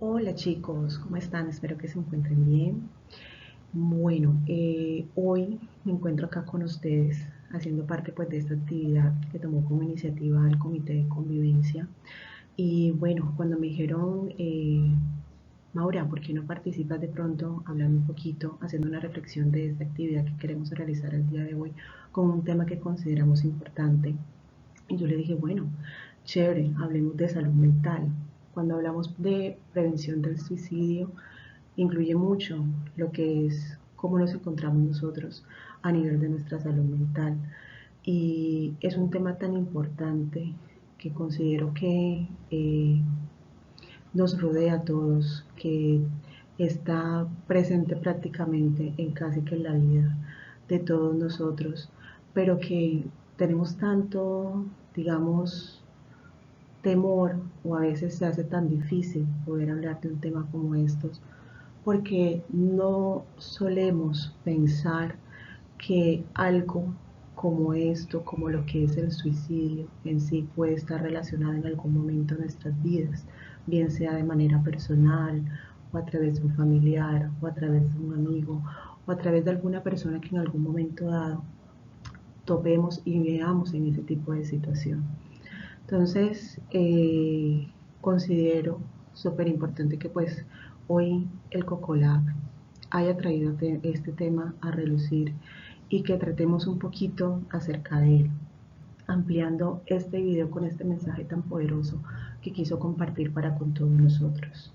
Hola chicos, ¿cómo están? Espero que se encuentren bien. Bueno, hoy me encuentro acá con ustedes haciendo parte pues de esta actividad que tomó como iniciativa el Comité de Convivencia. Y bueno, cuando me dijeron, Maura, ¿por qué no participas de pronto hablando un poquito, haciendo una reflexión de esta actividad que queremos realizar el día de hoy con un tema que consideramos importante? Y yo le dije, bueno, chévere, hablemos de salud mental. Cuando hablamos de prevención del suicidio, incluye mucho lo que es cómo nos encontramos nosotros a nivel de nuestra salud mental. Y es un tema tan importante que considero que nos rodea a todos, que está presente prácticamente en casi que la vida de todos nosotros, pero que tenemos tanto, digamos, temor o a veces se hace tan difícil poder hablar de un tema como estos, porque no solemos pensar que algo como esto, como lo que es el suicidio en sí, puede estar relacionado en algún momento de nuestras vidas, bien sea de manera personal o a través de un familiar o a través de un amigo o a través de alguna persona que en algún momento dado topemos y veamos en ese tipo de situación. Entonces, considero súper importante que pues hoy el COCOLAB haya traído este tema a relucir y que tratemos un poquito acerca de él, ampliando este video con este mensaje tan poderoso que quiso compartir para con todos nosotros.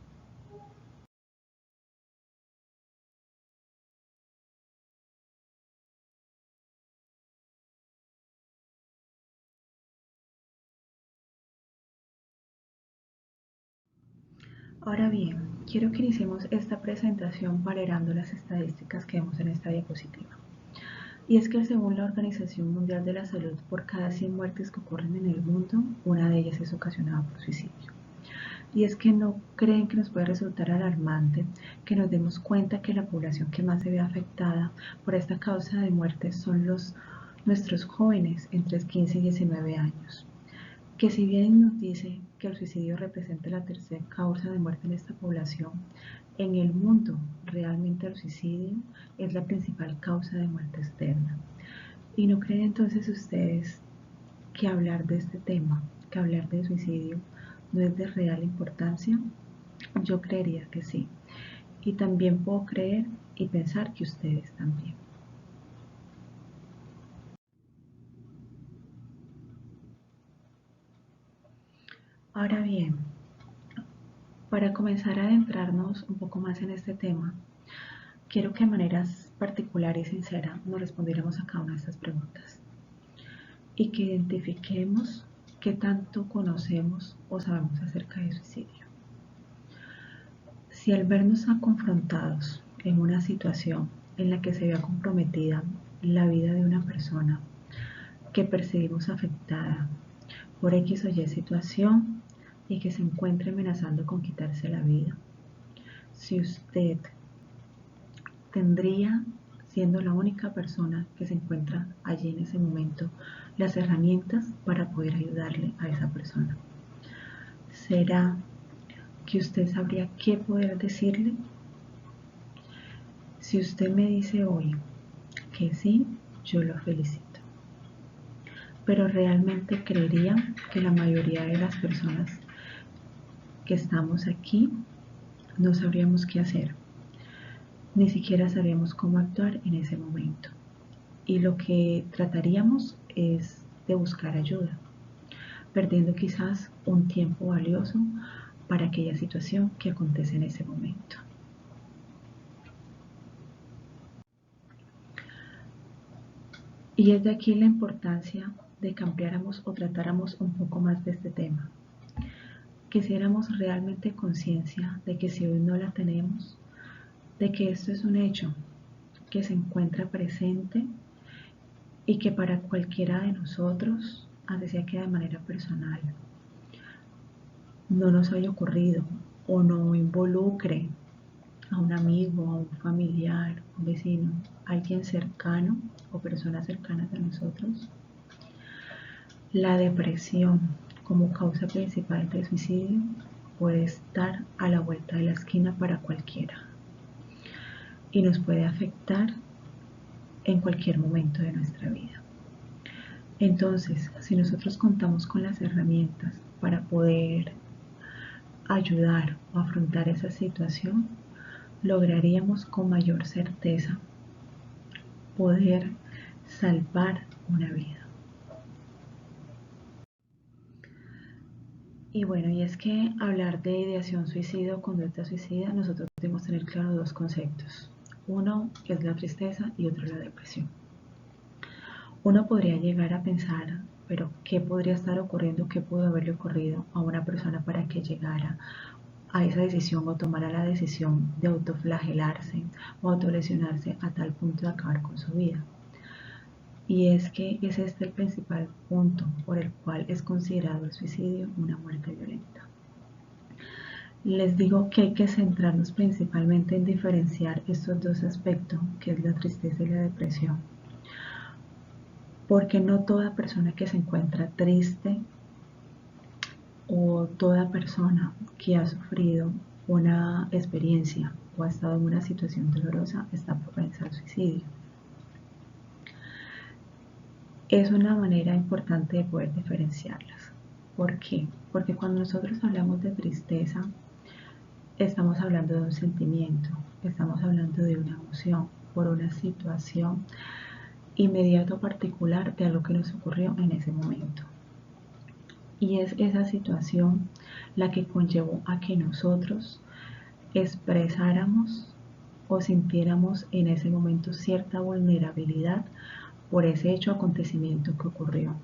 Ahora bien, quiero que iniciemos esta presentación valorando las estadísticas que vemos en esta diapositiva. Y es que según la Organización Mundial de la Salud, por cada 100 muertes que ocurren en el mundo, una de ellas es ocasionada por suicidio. Y es que no creen que nos puede resultar alarmante que nos demos cuenta que la población que más se ve afectada por esta causa de muerte son nuestros jóvenes entre 15 y 19 años, que si bien nos dice que el suicidio representa la tercera causa de muerte en esta población, en el mundo realmente el suicidio es la principal causa de muerte externa. ¿Y no creen entonces ustedes que hablar de este tema, que hablar de suicidio, no es de real importancia? Yo creería que sí. Y también puedo creer y pensar que ustedes también. Ahora bien, para comenzar a adentrarnos un poco más en este tema, quiero que de manera particular y sincera nos respondiéramos a cada una de estas preguntas y que identifiquemos qué tanto conocemos o sabemos acerca del suicidio. Si al vernos confrontados en una situación en la que se vea comprometida la vida de una persona que percibimos afectada por X o Y situación y que se encuentre amenazando con quitarse la vida, si usted tendría, siendo la única persona que se encuentra allí en ese momento, las herramientas para poder ayudarle a esa persona. ¿Será que usted sabría qué poder decirle? Si usted me dice hoy que sí, yo lo felicito. Pero realmente creería que la mayoría de las personas que estamos aquí no sabríamos qué hacer. Ni siquiera sabríamos cómo actuar en ese momento. Y lo que trataríamos es de buscar ayuda, perdiendo quizás un tiempo valioso para aquella situación que acontece en ese momento. Y es de aquí la importancia de que ampliáramos o tratáramos un poco más de este tema. Que hiciéramos realmente conciencia de que si hoy no la tenemos, de que esto es un hecho que se encuentra presente y que para cualquiera de nosotros, así sea que de manera personal, no nos haya ocurrido o no involucre a un amigo, a un familiar, un vecino, alguien cercano o personas cercanas a nosotros, la depresión como causa principal del suicidio puede estar a la vuelta de la esquina para cualquiera y nos puede afectar en cualquier momento de nuestra vida. Entonces, si nosotros contamos con las herramientas para poder ayudar o afrontar esa situación, lograríamos con mayor certeza poder salvar una vida. Y bueno, y es que hablar de ideación suicida o conducta suicida, nosotros debemos tener claro dos conceptos. Uno es la tristeza y otro la depresión. Uno podría llegar a pensar, pero ¿qué podría estar ocurriendo? ¿Qué pudo haberle ocurrido a una persona para que llegara a esa decisión o tomara la decisión de autoflagelarse o autolesionarse a tal punto de acabar con su vida? Y es que es este el principal punto por el cual es considerado el suicidio una muerte violenta. Les digo que hay que centrarnos principalmente en diferenciar estos dos aspectos, que es la tristeza y la depresión. Porque no toda persona que se encuentra triste o toda persona que ha sufrido una experiencia o ha estado en una situación dolorosa está propensa al suicidio. Es una manera importante de poder diferenciarlas. ¿Por qué? Porque cuando nosotros hablamos de tristeza, estamos hablando de un sentimiento, estamos hablando de una emoción por una situación inmediato particular de algo que nos ocurrió en ese momento. Y es esa situación la que conllevó a que nosotros expresáramos o sintiéramos en ese momento cierta vulnerabilidad por ese hecho o acontecimiento que ocurrió.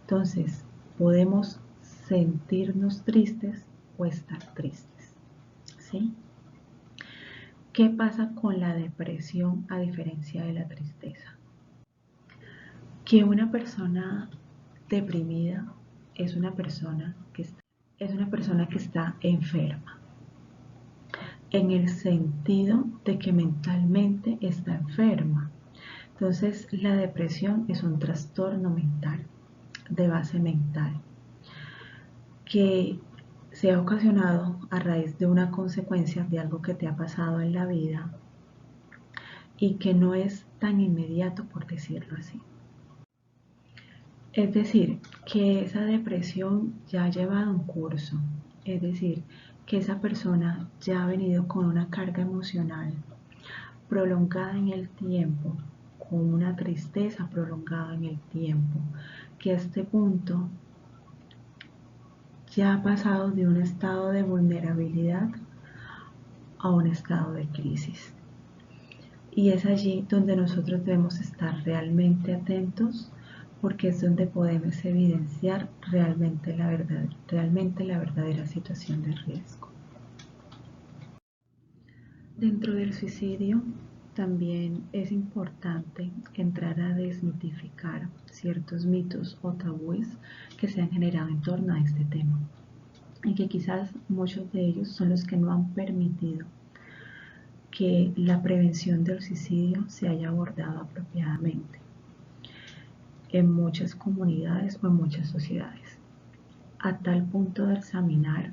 Entonces, podemos sentirnos tristes o estar tristes, ¿sí? ¿Qué pasa con la depresión a diferencia de la tristeza? Que una persona deprimida es una persona que está enferma, en el sentido de que mentalmente está enferma. Entonces, la depresión es un trastorno mental, de base mental, que se ha ocasionado a raíz de una consecuencia de algo que te ha pasado en la vida y que no es tan inmediato, por decirlo así. Es decir, que esa depresión ya ha llevado un curso, es decir, que esa persona ya ha venido con una carga emocional prolongada en el tiempo, con una tristeza prolongada en el tiempo, que a este punto ya ha pasado de un estado de vulnerabilidad a un estado de crisis. Y es allí donde nosotros debemos estar realmente atentos, porque es donde podemos evidenciar realmente la verdadera situación de riesgo. Dentro del suicidio también es importante entrar a desmitificar ciertos mitos o tabúes que se han generado en torno a este tema y que quizás muchos de ellos son los que no han permitido que la prevención del suicidio se haya abordado apropiadamente en muchas comunidades o en muchas sociedades, a tal punto de examinar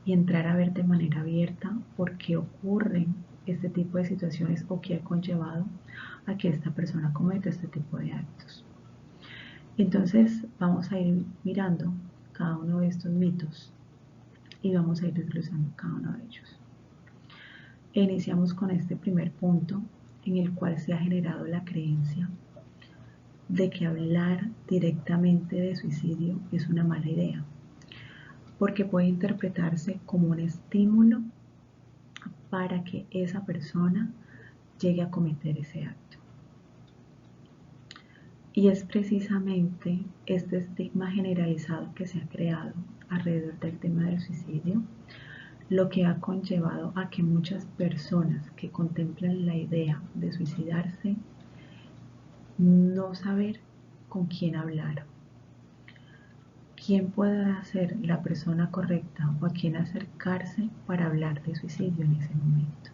y entrar a ver de manera abierta por qué ocurren este tipo de situaciones o qué ha conllevado a que esta persona cometa este tipo de actos. Entonces vamos a ir mirando cada uno de estos mitos y vamos a ir desglosando cada uno de ellos. Iniciamos con este primer punto en el cual se ha generado la creencia de que hablar directamente de suicidio es una mala idea, porque puede interpretarse como un estímulo para que esa persona llegue a cometer ese acto. Y es precisamente este estigma generalizado que se ha creado alrededor del tema del suicidio lo que ha conllevado a que muchas personas que contemplan la idea de suicidarse no saber con quién hablar, quién pueda ser la persona correcta o a quién acercarse para hablar de suicidio en ese momento.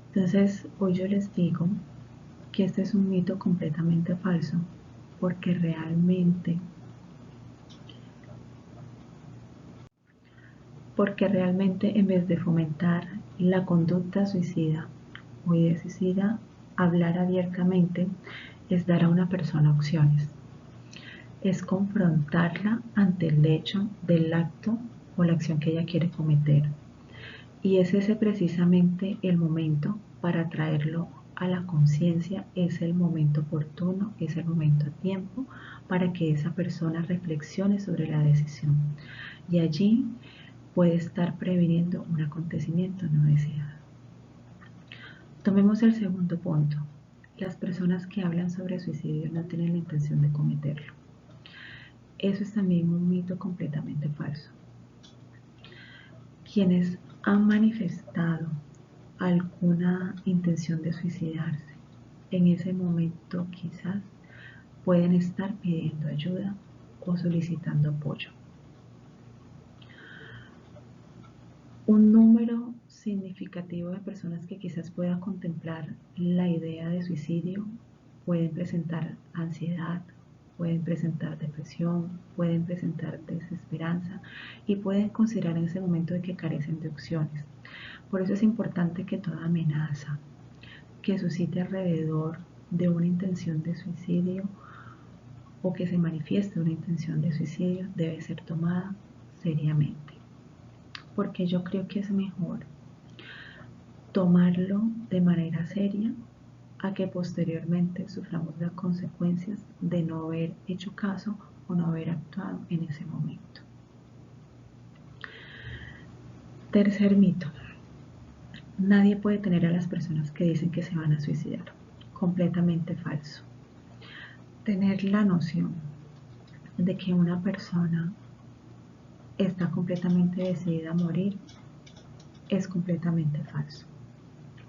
Entonces, hoy yo les digo que este es un mito completamente falso, porque realmente porque realmente en vez de fomentar la conducta suicida o ideticida, hablar abiertamente es dar a una persona opciones, es confrontarla ante el hecho del acto o la acción que ella quiere cometer. Y es ese precisamente el momento para traerlo a la conciencia, es el momento oportuno, es el momento a tiempo para que esa persona reflexione sobre la decisión. Y allí puede estar previniendo un acontecimiento no deseado. Tomemos el segundo punto. Las personas que hablan sobre suicidio no tienen la intención de cometerlo. Eso es también un mito completamente falso. Quienes han manifestado alguna intención de suicidarse, en ese momento quizás pueden estar pidiendo ayuda o solicitando apoyo. Un número significativo de personas que quizás pueda contemplar la idea de suicidio pueden presentar ansiedad, pueden presentar depresión, pueden presentar desesperanza y pueden considerar en ese momento de que carecen de opciones. Por eso es importante que toda amenaza que suscite alrededor de una intención de suicidio o que se manifieste una intención de suicidio debe ser tomada seriamente, porque yo creo que es mejor tomarlo de manera seria a que posteriormente suframos las consecuencias de no haber hecho caso o no haber actuado en ese momento. Tercer mito. Nadie puede tener a las personas que dicen que se van a suicidar. Completamente falso. Tener la noción de que una persona está completamente decidida a morir es completamente falso.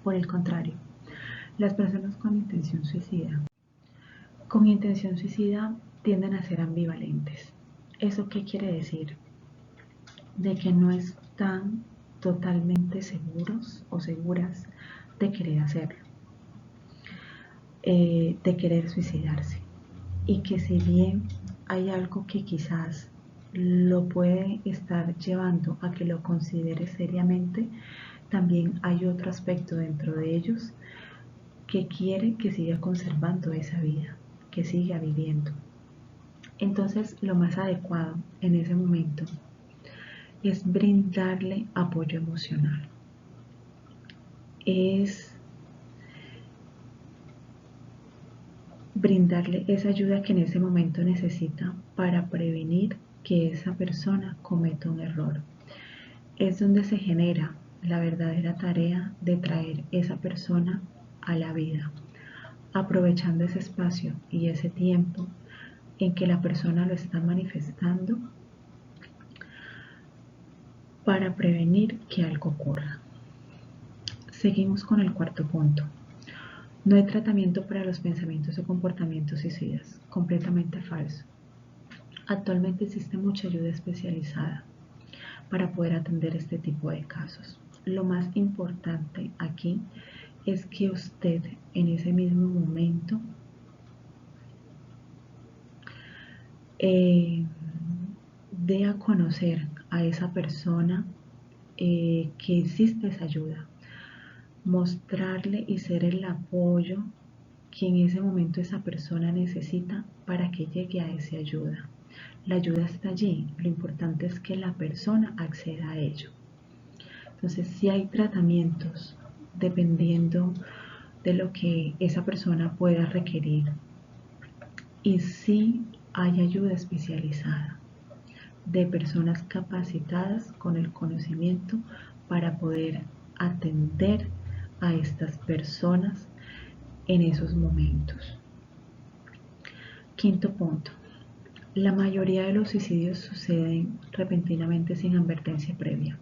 Por el contrario, las personas con intención suicida tienden a ser ambivalentes. ¿Eso qué quiere decir? De que no están totalmente seguros o seguras de querer hacerlo, de querer suicidarse. Y que si bien hay algo que quizás lo puede estar llevando a que lo considere seriamente, también hay otro aspecto dentro de ellos que quiere que siga conservando esa vida, que siga viviendo. Entonces, lo más adecuado en ese momento es brindarle apoyo emocional. Es brindarle esa ayuda que en ese momento necesita para prevenir que esa persona cometa un error. Es donde se genera la verdadera tarea de traer esa persona a la vida, aprovechando ese espacio y ese tiempo en que la persona lo está manifestando para prevenir que algo ocurra. Seguimos con el cuarto punto. No hay tratamiento para los pensamientos o comportamientos suicidas. Completamente falso. Actualmente existe mucha ayuda especializada para poder atender este tipo de casos. Lo más importante aquí es que usted en ese mismo momento dé a conocer a esa persona que existe esa ayuda, mostrarle y ser el apoyo que en ese momento esa persona necesita para que llegue a esa ayuda. La ayuda está allí, lo importante es que la persona acceda a ello. Entonces, si hay tratamientos dependiendo de lo que esa persona pueda requerir, y si hay ayuda especializada de personas capacitadas con el conocimiento para poder atender a estas personas en esos momentos. Quinto punto. La mayoría de los suicidios suceden repentinamente sin advertencia previa.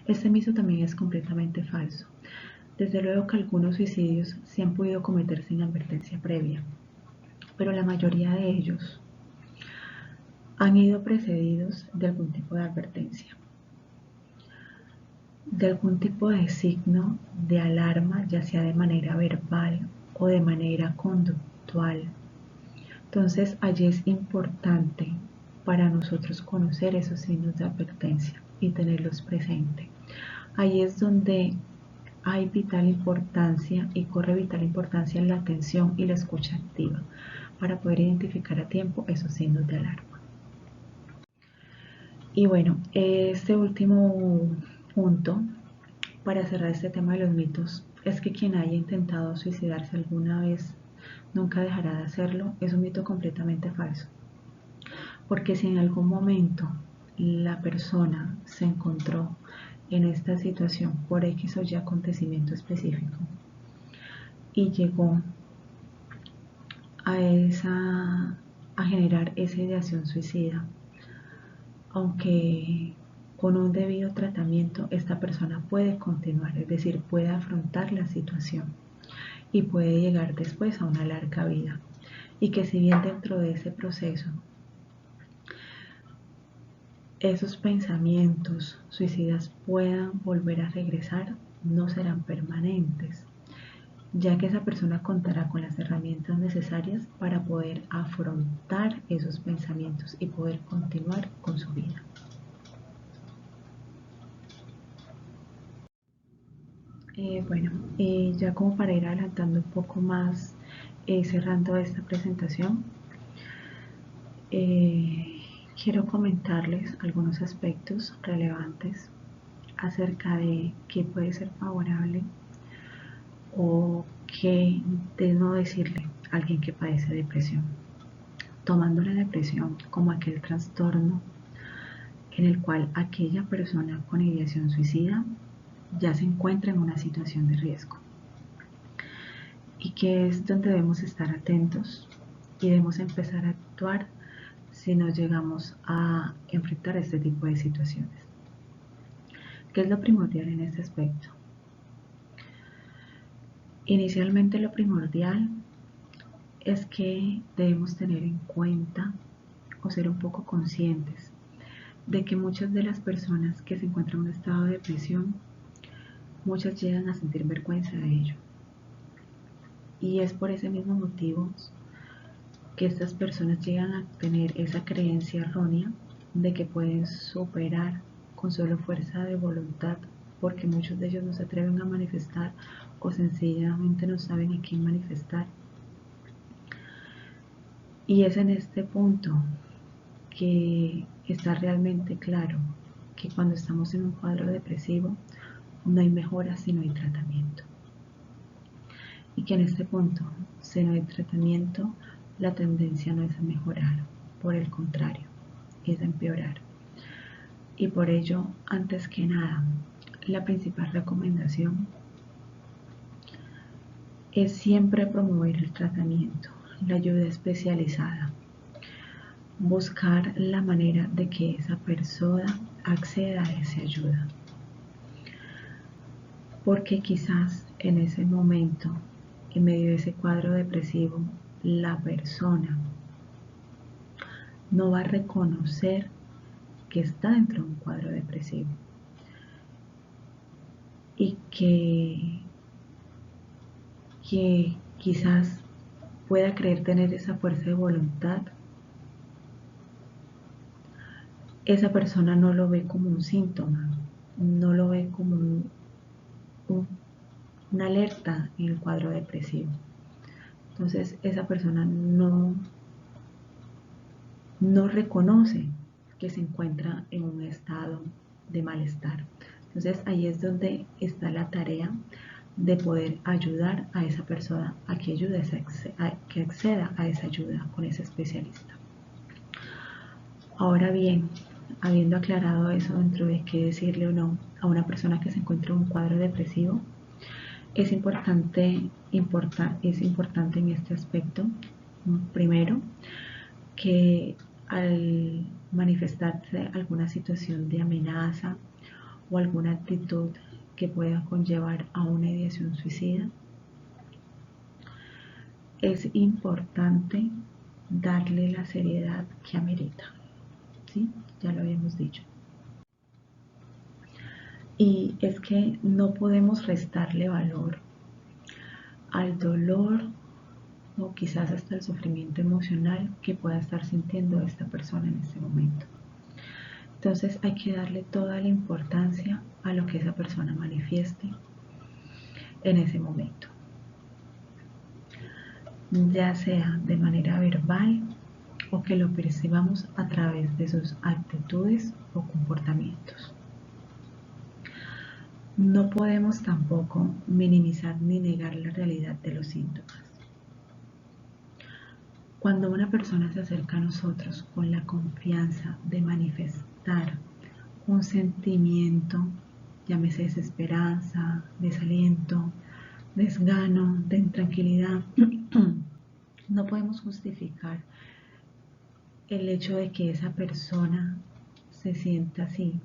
Este mito también es completamente falso. Desde luego que algunos suicidios se han podido cometer sin advertencia previa, pero la mayoría de ellos han ido precedidos de algún tipo de advertencia, de algún tipo de signo de alarma, ya sea de manera verbal o de manera conductual. Entonces, allí es importante para nosotros conocer esos signos de advertencia y tenerlos presente. Ahí es donde hay vital importancia y corre vital importancia en la atención y la escucha activa para poder identificar a tiempo esos signos de alarma. Y bueno, este último punto para cerrar este tema de los mitos es que quien haya intentado suicidarse alguna vez nunca dejará de hacerlo. Es un mito completamente falso, porque si en algún momento la persona se encontró en esta situación por X o Y acontecimiento específico y llegó a generar esa ideación suicida, aunque con un debido tratamiento esta persona puede continuar, es decir, puede afrontar la situación y puede llegar después a una larga vida. Y que si bien dentro de ese proceso esos pensamientos suicidas puedan volver a regresar, no serán permanentes, ya que esa persona contará con las herramientas necesarias para poder afrontar esos pensamientos y poder continuar con su vida. Bueno, ya como para ir adelantando un poco más, cerrando esta presentación, quiero comentarles algunos aspectos relevantes acerca de qué puede ser favorable o qué de no decirle a alguien que padece depresión, tomando la depresión como aquel trastorno en el cual aquella persona con ideación suicida ya se encuentra en una situación de riesgo y que es donde debemos estar atentos y debemos empezar a actuar si nos llegamos a enfrentar este tipo de situaciones. ¿Qué es lo primordial en este aspecto? Inicialmente lo primordial es que debemos tener en cuenta o ser un poco conscientes de que muchas de las personas que se encuentran en un estado de depresión, muchas llegan a sentir vergüenza de ello. Y es por ese mismo motivo que estas personas llegan a tener esa creencia errónea de que pueden superar con solo fuerza de voluntad, porque muchos de ellos no se atreven a manifestar o sencillamente no saben a quién manifestar. Y es en este punto que está realmente claro que cuando estamos en un cuadro depresivo no hay mejora si no hay tratamiento. Y que en este punto, si no hay tratamiento, la tendencia no es a mejorar, por el contrario, es a empeorar. Y por ello, antes que nada, la principal recomendación es siempre promover el tratamiento, la ayuda especializada, buscar la manera de que esa persona acceda a esa ayuda. Porque quizás en ese momento, en medio de ese cuadro depresivo, la persona no va a reconocer que está dentro de un cuadro depresivo y que quizás pueda creer tener esa fuerza de voluntad. Esa persona no lo ve como un síntoma, no lo ve como una alerta en el cuadro depresivo. Entonces esa persona no reconoce que se encuentra en un estado de malestar. Entonces ahí es donde está la tarea de poder ayudar a esa persona a que, que acceda a esa ayuda con ese especialista. Ahora bien, habiendo aclarado eso dentro de qué decirle o no a una persona que se encuentra en un cuadro depresivo, es importante en este aspecto, primero, que al manifestarse alguna situación de amenaza o alguna actitud que pueda conllevar a una ideación suicida, es importante darle la seriedad que amerita. ¿Sí? Ya lo habíamos dicho. Y es que no podemos restarle valor al dolor o quizás hasta el sufrimiento emocional que pueda estar sintiendo esta persona en este momento. Entonces hay que darle toda la importancia a lo que esa persona manifieste en ese momento, ya sea de manera verbal o que lo percibamos a través de sus actitudes o comportamientos. No podemos tampoco minimizar ni negar la realidad de los síntomas. Cuando una persona se acerca a nosotros con la confianza de manifestar un sentimiento, llámese desesperanza, desaliento, desgano, de intranquilidad, no podemos justificar el hecho de que esa persona se sienta así,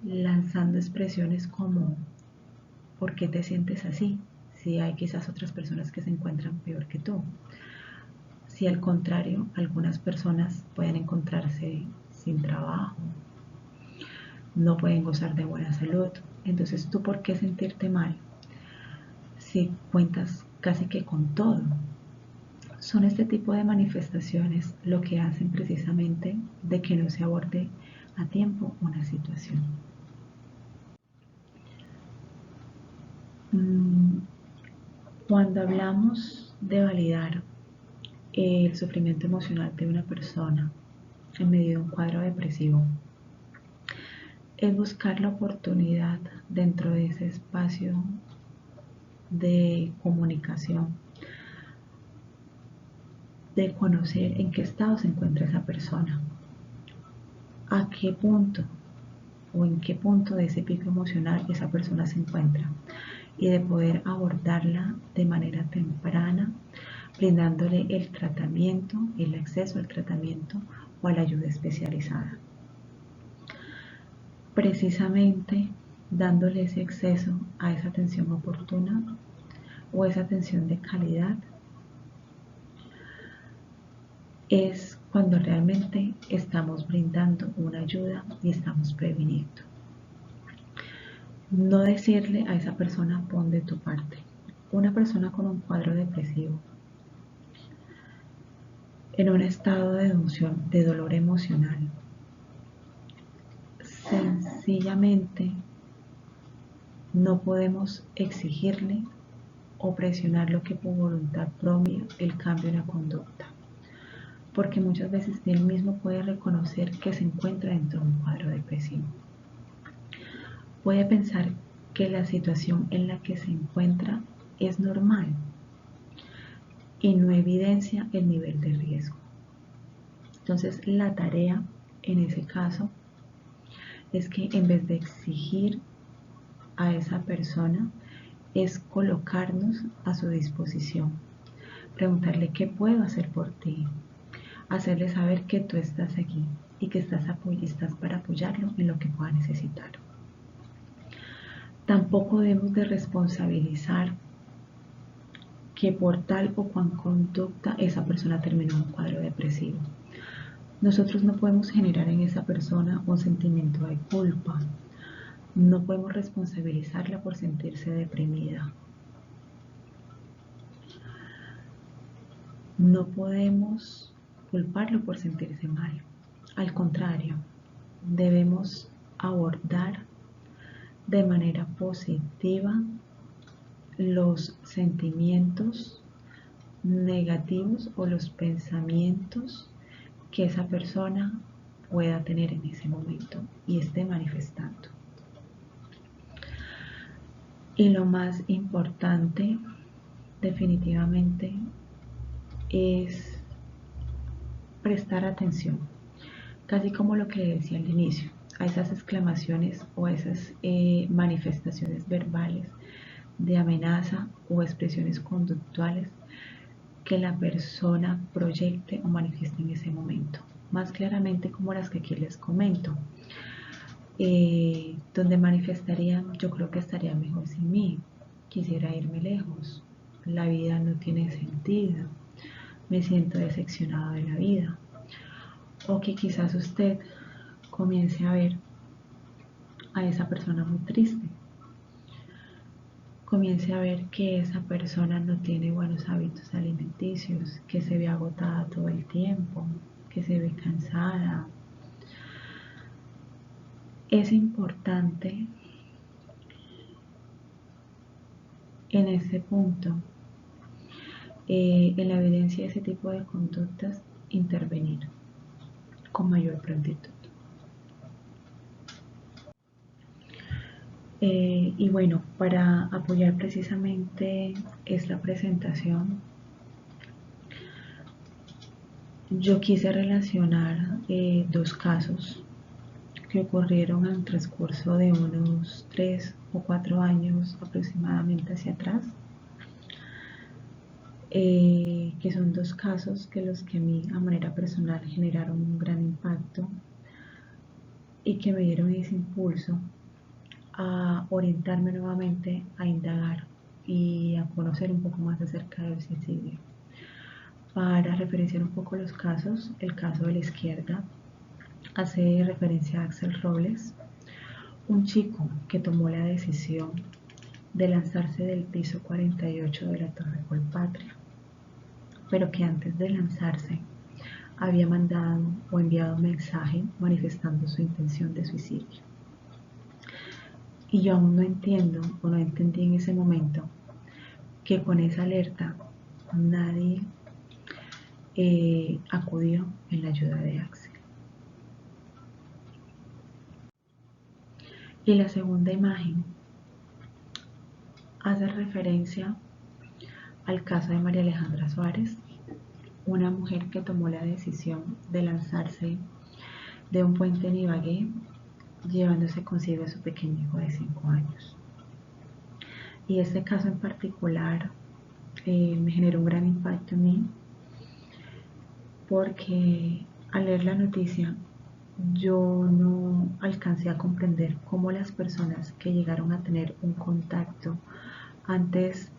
lanzando expresiones como ¿por qué te sientes así? Si hay quizás otras personas que se encuentran peor que tú. Si al contrario, algunas personas pueden encontrarse sin trabajo, no pueden gozar de buena salud. Entonces, ¿tú por qué sentirte mal si cuentas casi que con todo? Son este tipo de manifestaciones lo que hacen precisamente de que no se aborde a tiempo una situación. Cuando hablamos de validar el sufrimiento emocional de una persona en medio de un cuadro depresivo, es buscar la oportunidad dentro de ese espacio de comunicación, de conocer en qué estado se encuentra esa persona, a qué punto o en qué punto de ese pico emocional esa persona se encuentra y de poder abordarla de manera temprana, brindándole el tratamiento, el acceso al tratamiento o a la ayuda especializada. Precisamente dándole ese acceso a esa atención oportuna o esa atención de calidad es cuando realmente estamos brindando una ayuda y estamos previniendo. No decirle a esa persona pon de tu parte. Una persona con un cuadro depresivo, en un estado de emoción, de dolor emocional, sencillamente no podemos exigirle o presionarlo que por voluntad propia el cambio en la conducta, porque muchas veces él mismo puede reconocer que se encuentra dentro de un cuadro depresivo. Puede pensar que la situación en la que se encuentra es normal y no evidencia el nivel de riesgo. Entonces la tarea en ese caso es que en vez de exigir a esa persona, es colocarnos a su disposición, preguntarle qué puedo hacer por ti, hacerle saber que tú estás aquí y que estás para apoyarlo en lo que pueda necesitar. Tampoco debemos de responsabilizar que por tal o cual conducta esa persona terminó en un cuadro depresivo. Nosotros no podemos generar en esa persona un sentimiento de culpa. No podemos responsabilizarla por sentirse deprimida. No podemos culparlo por sentirse mal. Al contrario, debemos abordar de manera positiva los sentimientos negativos o los pensamientos que esa persona pueda tener en ese momento y esté manifestando. Y lo más importante definitivamente es prestar atención, casi como lo que le decía al inicio, a esas exclamaciones o a esas manifestaciones verbales de amenaza o expresiones conductuales que la persona proyecte o manifieste en ese momento, más claramente como las que aquí les comento, donde manifestarían yo creo que estaría mejor sin mí, quisiera irme lejos, la vida no tiene sentido, me siento decepcionado de la vida, o que quizás usted comience a ver a esa persona muy triste, comience a ver que esa persona no tiene buenos hábitos alimenticios, que se ve agotada todo el tiempo, que se ve cansada, Es importante en este punto, en la evidencia de ese tipo de conductas, intervenir con mayor prontitud. Y bueno, para apoyar precisamente esta presentación, yo quise relacionar dos casos que ocurrieron en el transcurso de unos 3 o 4 años aproximadamente hacia atrás, que son dos casos que los que a mí a manera personal generaron un gran impacto y que me dieron ese impulso a orientarme nuevamente a indagar y a conocer un poco más acerca del suicidio. Para referenciar un poco los casos, el caso de la izquierda hace referencia a Axel Robles, un chico que tomó la decisión de lanzarse del piso 48 de la Torre Colpatria, pero que antes de lanzarse había mandado o enviado un mensaje manifestando su intención de suicidio. Y yo aún no entiendo o no entendí en ese momento que con esa alerta nadie acudió en la ayuda de Axel. Y la segunda imagen hace referencia al caso de María Alejandra Suárez, una mujer que tomó la decisión de lanzarse de un puente en Ibagué, llevándose consigo a su pequeño hijo de 5 años. Y este caso en particular me generó un gran impacto en mí, porque al leer la noticia yo no alcancé a comprender cómo las personas que llegaron a tener un contacto antes,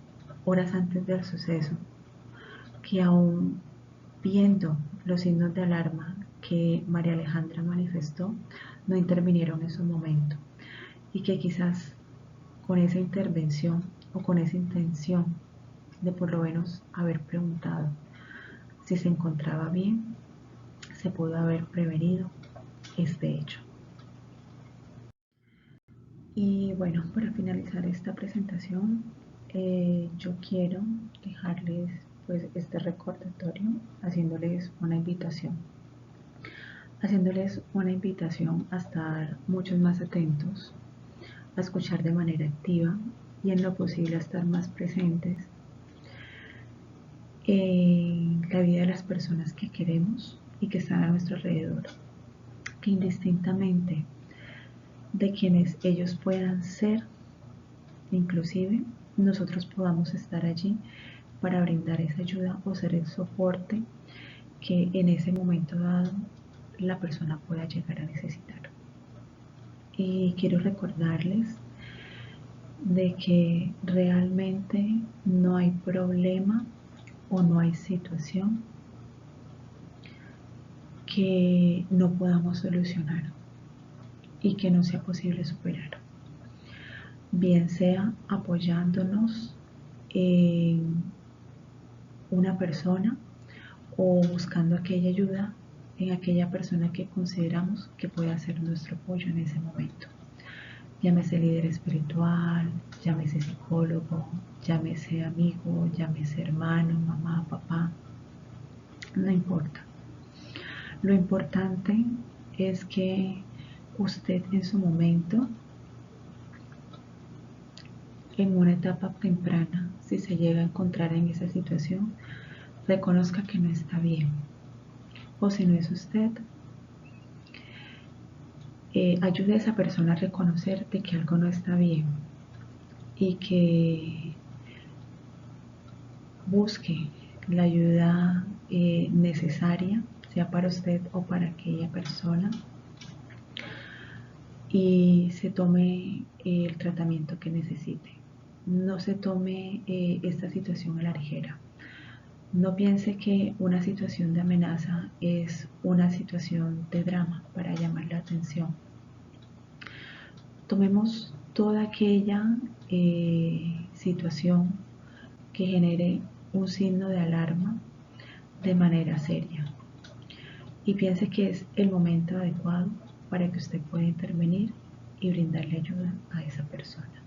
horas antes del suceso, que aún viendo los signos de alarma que María Alejandra manifestó, no intervinieron en su momento, y que quizás con esa intervención o con esa intención de por lo menos haber preguntado si se encontraba bien, se pudo haber prevenido este hecho. Y bueno, para finalizar esta presentación, yo quiero dejarles pues este recordatorio haciéndoles una invitación. Haciéndoles una invitación a estar muchos más atentos, a escuchar de manera activa y en lo posible a estar más presentes en la vida de las personas que queremos y que están a nuestro alrededor, que indistintamente de quienes ellos puedan ser, inclusive nosotros podamos estar allí para brindar esa ayuda o ser el soporte que en ese momento dado la persona pueda llegar a necesitar. Y quiero recordarles de que realmente no hay problema o no hay situación que no podamos solucionar y que no sea posible superar, bien sea apoyándonos en una persona o buscando aquella ayuda en aquella persona que consideramos que puede ser nuestro apoyo en ese momento. Llámese líder espiritual, llámese psicólogo, llámese amigo, llámese hermano, mamá, papá, no importa. Lo importante es que usted en su momento, en una etapa temprana, si se llega a encontrar en esa situación, reconozca que no está bien. O si no es usted, ayude a esa persona a reconocer de que algo no está bien y que busque la ayuda necesaria, sea para usted o para aquella persona, y se tome el tratamiento que necesite. No se tome esta situación a la ligera. No piense que una situación de amenaza es una situación de drama para llamar la atención. Tomemos toda aquella situación que genere un signo de alarma de manera seria y piense que es el momento adecuado para que usted pueda intervenir y brindarle ayuda a esa persona.